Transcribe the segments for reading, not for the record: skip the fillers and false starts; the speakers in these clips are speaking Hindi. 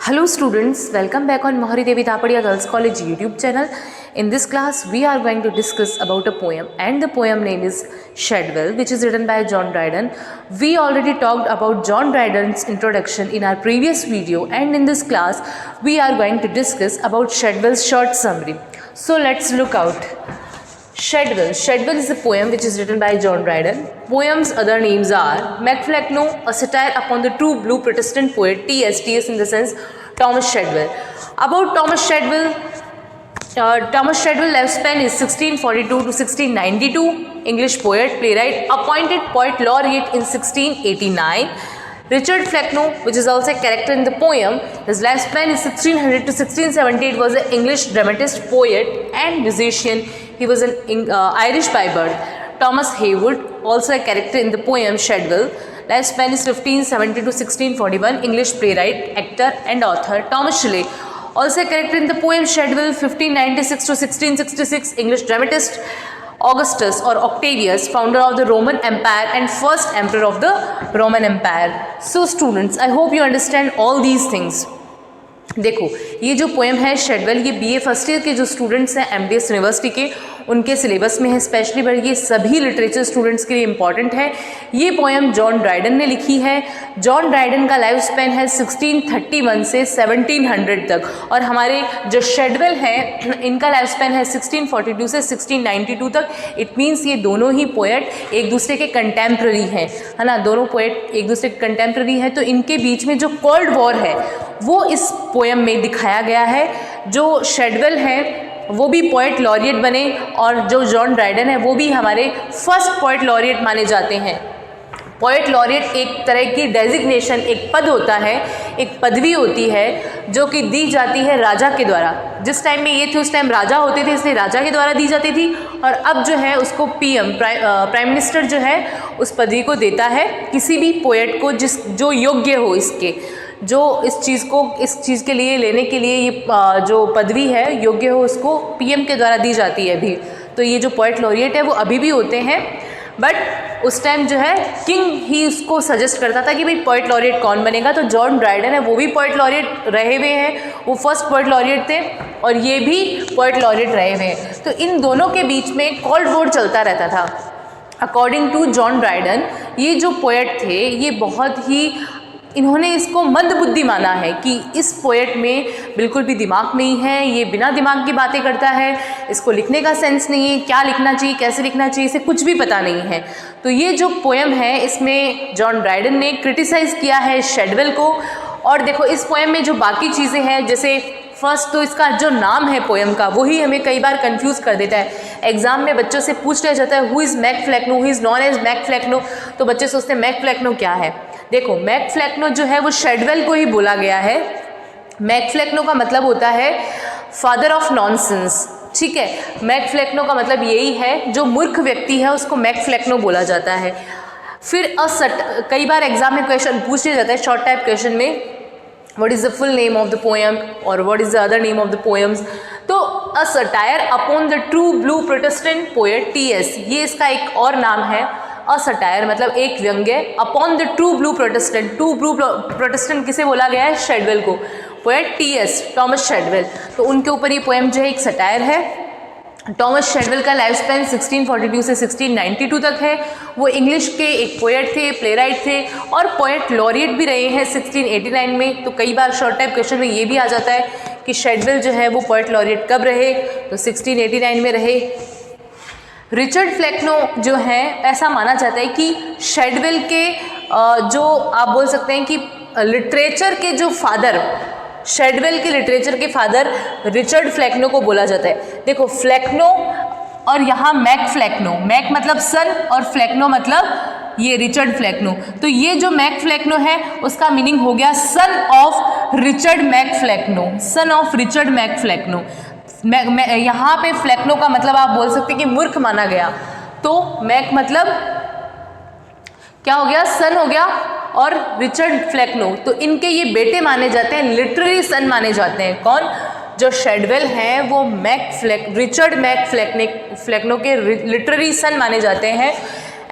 Hello students, welcome back on Mohari Devi Thapadia Girls College YouTube channel. In this class, we are going to discuss about a poem, and the poem name is Shadwell, which is written by John Dryden. We already talked about John Dryden's introduction in our previous video, and in this class, we are going to discuss about Shadwell's short summary. So let's look out. Shadwell is a poem which is written by John Dryden. Poem's other names are Macflecknoe, a satire upon the true blue Protestant poet T.S. in the sense Thomas Shadwell. About Thomas Shadwell lifespan is 1642 to 1692, English poet, playwright, appointed poet laureate in 1689. Richard Flecknoe, which is also a character in the poem, his lifespan is 1600 to 1678, was an English dramatist, poet and musician. He was an Irish by birth. Thomas Heywood, also a character in the poem Shadwell, lifespan is 1570 to 1641, English playwright, actor and author. Thomas Shelley, also a character in the poem Shadwell, 1596 to 1666, English dramatist. Augustus or Octavius, founder of the Roman Empire and first emperor of the Roman Empire. So students, I hope you understand all these things. देखो, ये जो पोएम है शेडवेल, ये बीए फर्स्ट ईयर के जो स्टूडेंट्स हैं एमडीएस यूनिवर्सिटी के, उनके सिलेबस में है स्पेशली, बट ये सभी लिटरेचर स्टूडेंट्स के लिए इंपॉर्टेंट है. ये पोएम जॉन ड्राइडन ने लिखी है. जॉन ड्राइडन का लाइफ स्पैन है 1631 से 1700 तक, और हमारे जो शेडवेल हैं इनका लाइफ स्पैन है 1642 से 1692 तक. इट मीन्स ये दोनों ही पोएट एक दूसरे के कंटेम्प्रेरी हैं, है ना. दोनों पोएट एक दूसरे के कंटेम्प्रेरी हैं, तो इनके बीच में जो कोल्ड वॉर है वो इस पोएम में दिखाया गया है. जो शेडवेल है वो भी पोएट लॉरिएट बने, और जो जॉन ड्राइडन है वो भी हमारे फर्स्ट पोएट लॉरिएट माने जाते हैं. पोएट लॉरिएट एक तरह की डेजिग्नेशन, एक पद होता है, एक पदवी होती है जो कि दी जाती है राजा के द्वारा. जिस टाइम में ये थे उस टाइम राजा होते थे, इसलिए राजा के द्वारा दी जाती थी, और अब जो है उसको प्राइम मिनिस्टर जो है उस पदवी को देता है किसी भी पोएट को जो योग्य हो, इसके जो इस चीज़ के लिए लेने के लिए ये जो पदवी है योग्य हो, उसको पीएम के द्वारा दी जाती है अभी. तो ये जो पोएट लॉरिएट है वो अभी भी होते हैं, बट उस टाइम जो है किंग ही उसको सजेस्ट करता था कि भाई पोएट लॉरिएट कौन बनेगा. तो जॉन ड्राइडन है वो भी पोएट लॉरिएट रहे हुए हैं, वो फर्स्ट पोएट लॉरिएट थे और ये भी पोएट लॉरिएट रहे हुए हैं. तो इन दोनों के बीच में कोल्ड वॉर चलता रहता था. अकॉर्डिंग टू जॉन ड्राइडन, ये जो पोएट थे ये बहुत ही, इन्होंने इसको मंदबुद्धि माना है कि इस पोएट में बिल्कुल भी दिमाग नहीं है, ये बिना दिमाग की बातें करता है, इसको लिखने का सेंस नहीं है, क्या लिखना चाहिए, कैसे लिखना चाहिए, इसे कुछ भी पता नहीं है. तो ये जो पोएम है इसमें जॉन ड्राइडन ने क्रिटिसाइज़ किया है शेडवेल को. और देखो इस पोएम में जो बाकी चीज़ें हैं, जैसे फर्स्ट तो इसका जो नाम है पोएम का वही हमें कई बार कंफ्यूज कर देता है. एग्जाम में बच्चों से पूछ लिया जाता है who is MacFlecknoe, who is known as MacFlecknoe, तो बच्चे सोचते हैं मैकफ्लेक्नो क्या है. देखो मैकफ्लेक्नो जो है वो शेडवेल को ही बोला गया है. मैकफ्लेक्नो का मतलब होता है फादर ऑफ नॉनसेंस, ठीक है. मैकफ्लेक्नो का मतलब यही है, जो मूर्ख व्यक्ति है उसको मैकफ्लेक्नो बोला जाता है. फिर कई बार एग्जाम में क्वेश्चन पूछ लिया जाता है शॉर्ट टाइप क्वेश्चन में, what is the full name of the poem or what is the other name of the poems. तो a satire upon the true blue Protestant poet T.S. ये इसका एक और नाम है. a satire मतलब एक व्यंग्य, upon the true blue Protestant, true blue Protestant किसे बोला गया है, शेडवेल को, पोएट T.S. Thomas Shadwell. तो उनके ऊपर ये पोएम जो है एक सटायर है. टॉमस शेडवेल का लाइफ स्पैन 1642 से 1692 तक है. वो इंग्लिश के एक पोएट थे, प्लेराइट थे और पोएट लॉरिएट भी रहे हैं 1689 में. तो कई बार शॉर्ट टाइप क्वेश्चन में ये भी आ जाता है कि शेडवेल जो है वो पोएट लॉरिएट कब रहे, तो 1689 में रहे. रिचर्ड फ्लेक्नो जो है, ऐसा माना जाता है कि शेडवेल के जो आप बोल सकते हैं कि लिटरेचर के जो फादर, शेडवेल के लिटरेचर के फादर रिचर्ड फ्लेक्नो को बोला जाता है. देखो फ्लेक्नो और यहाँ मैकफ्लेक्नो, मैक मतलब सन और फ्लेक्नो मतलब ये रिचर्ड फ्लेक्नो. तो ये जो मैकफ्लेक्नो है उसका मीनिंग हो गया son of Richard MacFlecknoe, son of Richard MacFlecknoe. यहाँ पे फ्लेक्नो का मतलब आप बोल सकते हैं कि मूर्ख माना गया. तो मैक मतलब क्या हो गया, सन हो गया, और रिचर्ड फ्लेक्नो तो इनके ये बेटे माने जाते हैं, लिटरेरी सन माने जाते हैं. कौन, जो शेडवेल हैं वो रिचर्ड मैकफ्लेक्नो के लिटरेरी सन माने जाते हैं.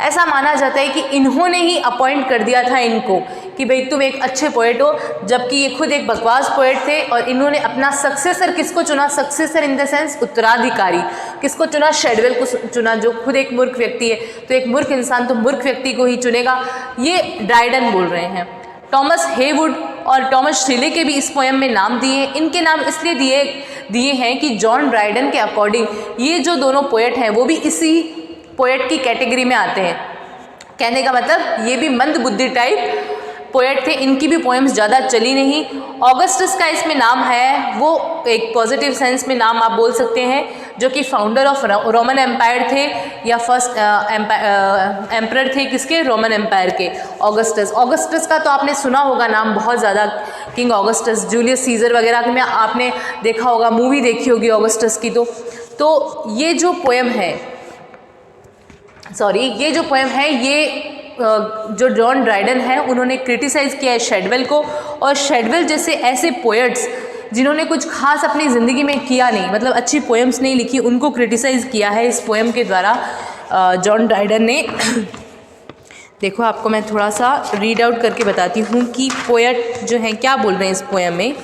ऐसा माना जाता है कि इन्होंने ही अपॉइंट कर दिया था इनको कि भाई तुम एक अच्छे पोएट हो, जबकि ये खुद एक बकवास पोएट थे। और इन्होंने अपना सक्सेसर किसको चुना, सक्सेसर इन द सेंस उत्तराधिकारी किसको चुना, शेडवेल को चुना, जो खुद एक मूर्ख व्यक्ति है। तो एक मूर्ख इंसान तो मूर्ख व्यक्ति को ही चुनेगा, ये ड्राइडन बोल रहे हैं। टॉमस हेवुड और टॉमस शिले के भी इस पोएम में नाम दिए। इनके नाम इसलिए दिए हैं कि जॉन ड्राइडन के अकॉर्डिंग ये जो दोनों पोएट हैं वो भी इसी पोएट की कैटेगरी में आते हैं। कहने का मतलब ये भी मंद बुद्धि टाइप पोएट थे, इनकी भी पोएम्स ज़्यादा चली नहीं। ऑगस्टस का इसमें नाम है, वो एक पॉजिटिव सेंस में नाम आप बोल सकते हैं, जो कि फाउंडर ऑफ रोमन एम्पायर थे या फर्स्ट एम्परर थे किसके, रोमन एम्पायर के, ऑगस्टस। ऑगस्टस का तो आपने सुना होगा नाम बहुत ज़्यादा, किंग ऑगस्टस, जूलियस सीजर वगैरह में आपने देखा होगा, मूवी देखी होगी ऑगस्टस की। तो ये जो पोएम है ये जो जॉन ड्राइडन है उन्होंने क्रिटिसाइज़ किया है शेडवेल को। और शेडवेल जैसे ऐसे पोएट्स जिन्होंने कुछ खास अपनी ज़िंदगी में किया नहीं, मतलब अच्छी पोएम्स नहीं लिखी, उनको क्रिटिसाइज़ किया है इस पोएम के द्वारा जॉन ड्राइडन ने। देखो आपको मैं थोड़ा सा रीड आउट करके बताती हूँ कि पोएट जो हैं क्या बोल रहे हैं इस पोएम में।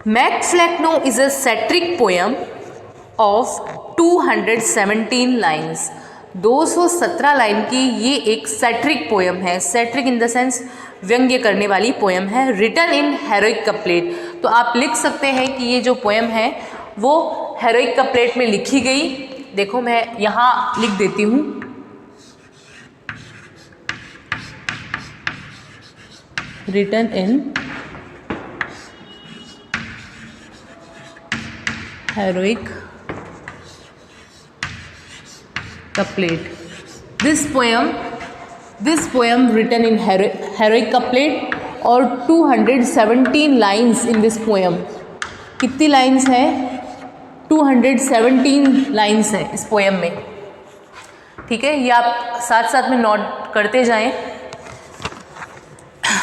Mac Flecknoe is a satiric poem of 217 lines. 217 line की ये एक सैट्रिक पोएम है। सैट्रिक इन द सेंस व्यंग्य करने वाली पोएम है। रिटन इन हेरोइक कपलेट, तो आप लिख सकते हैं कि ये जो पोएम है वो हेरोइक कपलेट में लिखी गई। देखो मैं यहाँ लिख देती हूँ, written in heroic couplet. This poem written in heroic couplet और 217 lines in this poem. कितनी लाइन्स है, 217 लाइन्स है इस पोएम में। ठीक है, ये आप साथ साथ में नोट करते जाएं।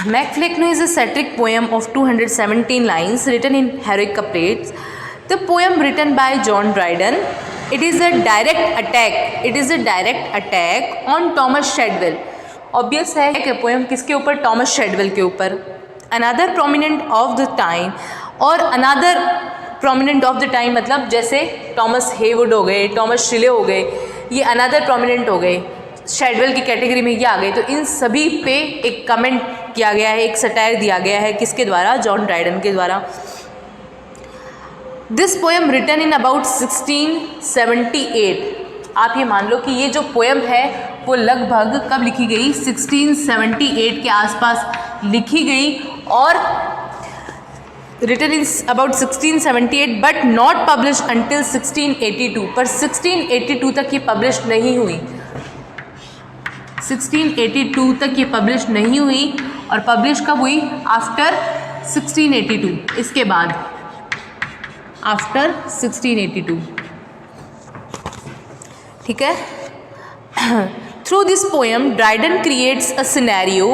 Mac Flecknoe is a satiric poem of 217 lines written in heroic couplets. The poem written by John Dryden. It is a direct attack on Thomas Shadwell. Obvious है कि पोएम किसके ऊपर, टॉमस शेडवेल के ऊपर। Another prominent of the time, और another prominent of the time मतलब जैसे टॉमस हेवुड हो गए, टॉमस शिले हो गए, ये अनदर प्रोमिनेंट हो गए, शेडवेल की कैटेगरी में ये आ गए। तो इन सभी पे एक कमेंट किया गया है, एक सटायर दिया गया है, किसके द्वारा, जॉन ड्राइडन के द्वारा। This poem written in about 1678। आप ये मान लो कि ये जो पोएम है वो लगभग कब लिखी गई, 1678 के आसपास लिखी गई, और written in about 1678 but not publish until 1682। पर 1682 तक ये पब्लिश नहीं हुई, 1682 तक ये पब्लिश नहीं हुई। और पब्लिश कब हुई, आफ्टर 1682, इसके बाद आफ्टर 1682। ठीक है। Through this poem Dryden creates a scenario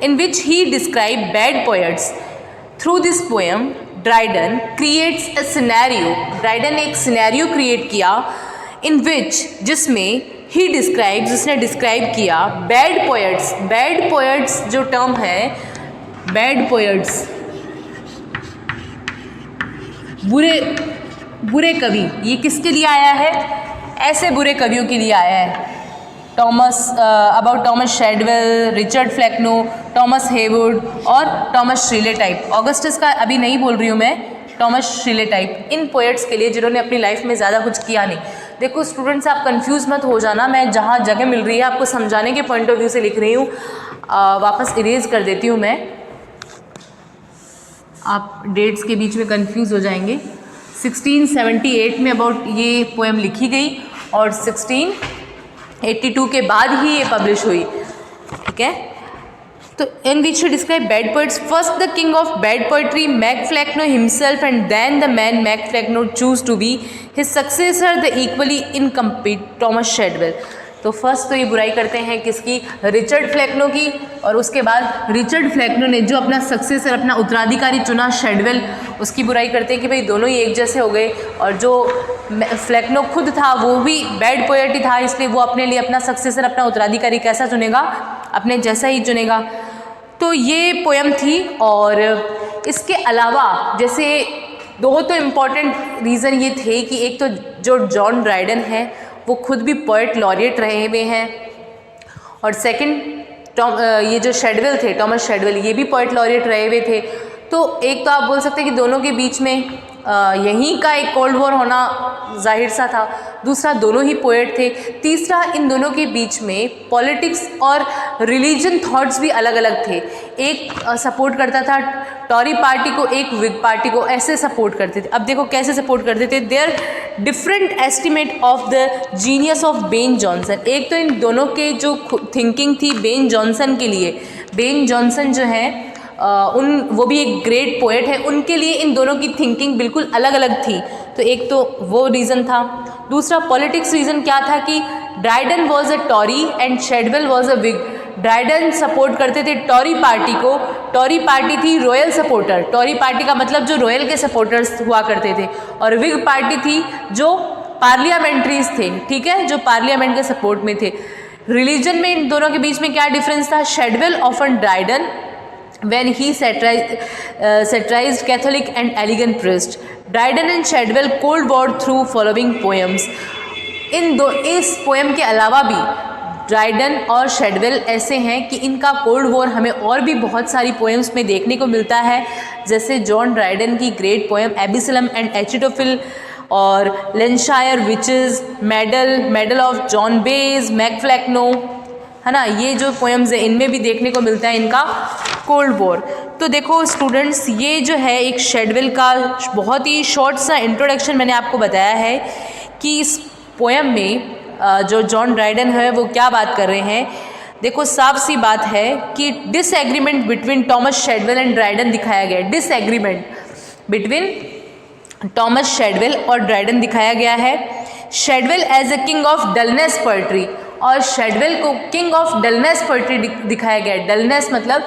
in which he describe bad poets. Through this poem Dryden creates a scenario, Dryden ने एक सिनेरियो क्रिएट किया इन विच, जिसमें ही डिस्क्राइब्स, उसने डिस्क्राइब किया बैड पोएट्स। बैड पोएट्स जो टर्म है, बैड पोएट्स बुरे कवि, ये किसके लिए आया है, ऐसे बुरे कवियों के लिए आया है। About Thomas Shadwell, Richard Flecknoe, Thomas Heywood और टॉमस शिले टाइप। ऑगस्टस का अभी नहीं बोल रही हूँ मैं, टॉमस शिले टाइप, इन पोएट्स के लिए जिन्होंने अपनी लाइफ में ज़्यादा कुछ किया नहीं। देखो स्टूडेंट्स, आप कंफ्यूज मत हो जाना, मैं जहाँ जगह मिल रही है आपको समझाने के पॉइंट ऑफ व्यू से लिख रही हूँ। वापस इरेज कर देती हूँ मैं, आप डेट्स के बीच में कंफ्यूज हो जाएंगे। 1678 में अबाउट ये पोएम लिखी गई और 1682 के बाद ही ये पब्लिश हुई। ठीक है, तो in which describe bad poets, first the king of bad poetry Mac Flecknoe himself and then the man Mac Flecknoe choose to be his successor the equally incomplete Thomas Shadwell. तो फर्स्ट तो ये बुराई करते हैं किसकी, रिचर्ड फ्लेक्नो की, और उसके बाद रिचर्ड फ्लेक्नो ने जो अपना सक्सेसर, अपना उत्तराधिकारी चुना शेडवेल, उसकी बुराई करते हैं कि भाई दोनों ही एक जैसे हो गए। और जो फ्लेक्नो खुद था वो भी बैड पोएट ही था, इसलिए वो अपने लिए अपना सक्सेसर, अपना उत्तराधिकारी कैसा चुनेगा, अपने जैसा ही चुनेगा। तो ये पोएम थी। और इसके अलावा जैसे दो तो इम्पॉर्टेंट रीज़न ये थे कि एक तो जो जॉन ड्राइडन है वो खुद भी पोएट लॉरिएट रहे हुए हैं, और सेकंड ये जो शेडवेल थे, टॉमस शेडवेल, ये भी पोएट लॉरिएट रहे हुए थे। तो एक तो आप बोल सकते हैं कि दोनों के बीच में यहीं का एक कोल्ड वॉर होना जाहिर सा था। दूसरा, दोनों ही पोएट थे। तीसरा, इन दोनों के बीच में पॉलिटिक्स और रिलीजन थॉट्स भी अलग अलग थे। एक सपोर्ट करता था टॉरी पार्टी को, एक विग पार्टी को, ऐसे सपोर्ट करते थे। अब देखो कैसे सपोर्ट करते थे, their different estimate of the genius of Ben Jonson. एक तो इन दोनों के जो थिंकिंग थी बेन जॉनसन के लिए, बेन जॉनसन जो है वो भी एक ग्रेट पोएट है, उनके लिए इन दोनों की थिंकिंग बिल्कुल अलग अलग थी। तो एक तो वो रीज़न था। दूसरा पॉलिटिक्स रीज़न क्या था कि Dryden was a Tory and Shadwell was a Whig. Dryden support करते थे टॉरी पार्टी को, टॉरी पार्टी थी रॉयल सपोर्टर, टॉरी पार्टी का मतलब जो रॉयल के सपोर्टर्स हुआ करते थे, और विग पार्टी थी जो पार्लियामेंट्रीज थे, ठीक है, जो पार्लियामेंट के सपोर्ट में थे। रिलीजन में इन दोनों के बीच में क्या डिफरेंस था, Shadwell often Dryden when he satirized Catholic and elegant priest. Dryden and Shadwell cold war through following poems. इस पोएम के अलावा भी ड्राइडन और शेडवेल ऐसे हैं कि इनका कोल्ड वॉर हमें और भी बहुत सारी पोएम्स में देखने को मिलता है, जैसे जॉन ड्राइडन की great poem Absalom and Achitophel, और Lancashire witches, medal of John Bayes, MacFlecknoe, है ना, ये जो पोएम्स है इनमें भी देखने को मिलता है इनका कोल्ड वॉर। तो देखो स्टूडेंट्स, ये जो है एक शेडवेल का बहुत ही शॉर्ट सा इंट्रोडक्शन मैंने आपको बताया है कि इस पोएम में जो जॉन ड्राइडन है वो क्या बात कर रहे हैं। देखो साफ सी बात है कि disagreement between Thomas Shadwell and Dryden दिखाया गया है। डिसएग्रीमेंट बिटवीन टॉमस शेडवेल और ड्राइडन दिखाया गया है। Shadwell as a king of dullness poetry, और शेडवेल को किंग ऑफ डलनेस पोएट्री दिखाया गया है। डलनेस मतलब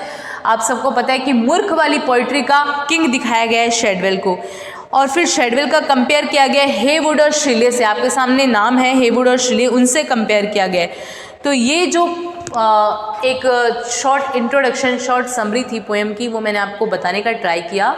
आप सबको पता है कि मूर्ख वाली पोएट्री का किंग दिखाया गया है शेडवेल को। और फिर शेडवेल का कंपेयर किया गया है हेवुड और श्रीले से, आपके सामने नाम है हेवुड और श्रीले, उनसे कंपेयर किया गया है। तो ये जो एक शॉर्ट इंट्रोडक्शन, शॉर्ट समरी थी पोएम की, वो मैंने आपको बताने का ट्राई किया।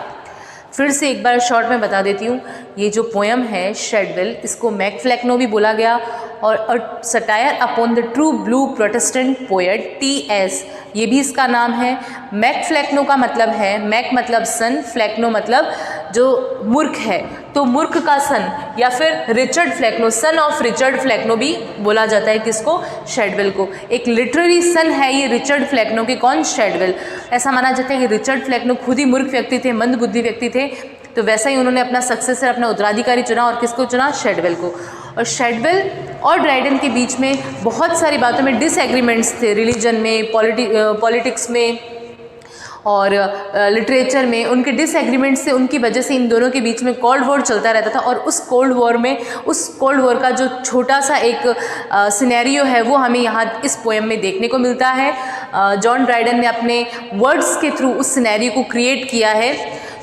फिर से एक बार शॉर्ट में बता देती हूँ, ये जो पोएम है शेडवेल, इसको मैकफ्लेक्नो भी बोला गया, और satire upon the true blue Protestant poet TS, ये भी इसका नाम है। मैकफ्लेक्नो का मतलब है, मैक मतलब सन, फ्लेक्नो मतलब जो मूर्ख है, तो मूर्ख का सन, या फिर रिचर्ड फ्लेक्नो, सन ऑफ रिचर्ड फ्लेक्नो भी बोला जाता है किसको, शेडवेल को। एक लिटरेरी सन है ये रिचर्ड फ्लेक्नो के, कौन, शेडवेल। ऐसा माना जाता है कि रिचर्ड फ्लेक्नो खुद ही मूर्ख व्यक्ति थे, मंदबुद्धि व्यक्ति थे, तो वैसा ही उन्होंने अपना सक्सेसर, अपना उत्तराधिकारी चुना, और किसको चुना, शेडवेल को। और शेडवेल और ड्राइडन के बीच में बहुत सारी बातों में डिसएग्रीमेंट्स थे, रिलीजन में, पॉलिटिक्स में और लिटरेचर में। उनके डिसएग्रीमेंट से, उनकी वजह से इन दोनों के बीच में कोल्ड वॉर चलता रहता था। और उस कोल्ड वॉर का जो छोटा सा एक सिनेरियो है वो हमें यहाँ इस पोएम में देखने को मिलता है। जॉन ड्राइडन ने अपने वर्ड्स के थ्रू उस सिनेरियो को क्रिएट किया है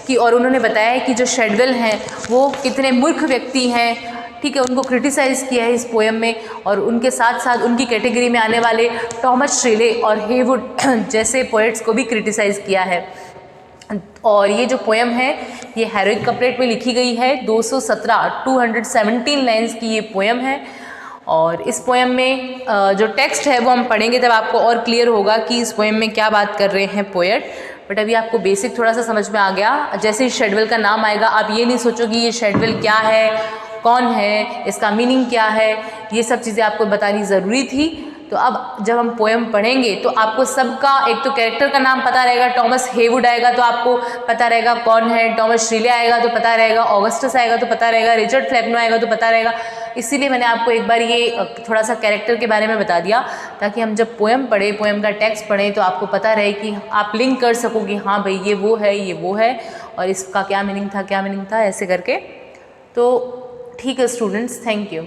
कि, और उन्होंने बताया है कि जो शेडवेल हैं वो कितने मूर्ख व्यक्ति हैं, ठीक है, उनको क्रिटिसाइज़ किया है इस पोएम में। और उनके साथ साथ उनकी कैटेगरी में आने वाले टॉमस श्रीले और हेवुड जैसे पोएट्स को भी क्रिटिसाइज़ किया है। और ये जो पोएम है ये हेरोइक कपलेट में लिखी गई है, 217 लाइन्स की ये पोएम है। और इस पोएम में जो टेक्स्ट है वो हम पढ़ेंगे तब आपको और क्लियर होगा कि इस पोएम में क्या बात कर रहे हैं पोएट। बट अभी आपको बेसिक थोड़ा सा समझ में आ गया। जैसे ही शेडवेल का नाम आएगा आप ये नहीं सोचोगे ये शेडवेल क्या है, कौन है, इसका मीनिंग क्या है, ये सब चीज़ें आपको बतानी ज़रूरी थी। तो अब जब हम पोएम पढ़ेंगे तो आपको सबका, एक तो कैरेक्टर का नाम पता रहेगा, टॉमस हेवुड आएगा तो आपको पता रहेगा कौन है, टॉमस श्रीले आएगा तो पता रहेगा, ऑगस्टस आएगा तो पता रहेगा, रिचर्ड फ्लेक्नो आएगा तो पता रहेगा। इसीलिए मैंने आपको एक बार ये थोड़ा सा कैरेक्टर के बारे में बता दिया, ताकि हम जब पोएम पढ़ें, पोएम का टेक्स्ट पढ़ें, तो आपको पता रहे कि आप लिंक कर सकोगे, हाँ भाई ये वो है, ये वो है, और इसका क्या मीनिंग था, क्या मीनिंग था, ऐसे करके। तो ठीक है स्टूडेंट्स, थैंक यू।